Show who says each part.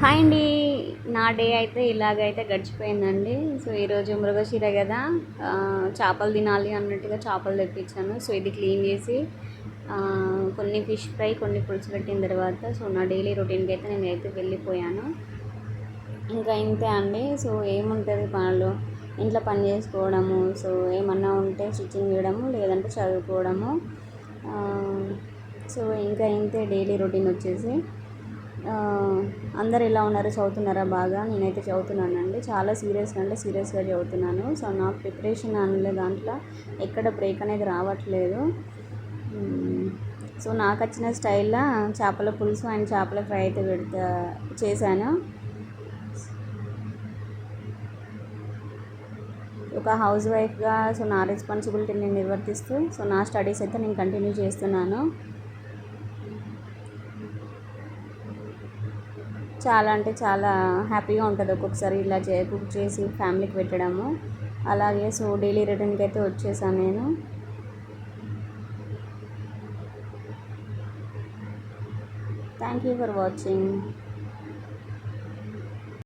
Speaker 1: Hi అండి. నా day అయితే ఇలాగైతే గడిచిపోయిందండి. సో ఈరోజు మృగశిర కదా, చేపలు తినాలి అన్నట్టుగా చేపలు తెప్పించాను. సో ఇది క్లీన్ చేసి కొన్ని ఫిష్ ఫ్రై కొన్ని పులుసు పెట్టిన తర్వాత సో నా డైలీ రొటీన్కి అయితే నేనైతే వెళ్ళిపోయాను. ఇంకా ఇంతే అండి. సో ఏముంటుంది పనులు, ఇంట్లో పని చేసుకోవడము, సో ఏమన్నా ఉంటే స్టిచ్చింగ్ చేయడము, లేదంటే చదువుకోవడము. సో ఇంకా ఇంతే డైలీ రొటీన్ వచ్చేసి. అందరు ఎలా ఉన్నారు, చదువుతున్నారా? బాగా నేనైతే చదువుతున్నానండి. చాలా సీరియస్గా చదువుతున్నాను. సో నా ప్రిపరేషన్ అనే దాంట్లో ఎక్కడ బ్రేక్ అనేది రావట్లేదు. సో నాకు వచ్చిన స్టైల్లో చేపల పులుసు అండ్ చేపల ఫ్రై అయితే చేశాను. ఒక హౌస్ వైఫ్గా సో నా రెస్పాన్సిబిలిటీని నేను నిర్వర్తిస్తూ సో నా స్టడీస్ అయితే నేను కంటిన్యూ చేస్తున్నాను. చాలా అంటే చాలా హ్యాపీగా ఉంటుంది ఒక్కొక్కసారి ఇలా కుక్ చేసి ఫ్యామిలీకి పెట్టడము. అలాగే సో డైలీ రొటీన్కి అయితే వచ్చేసాను నేను. Thank you for watching.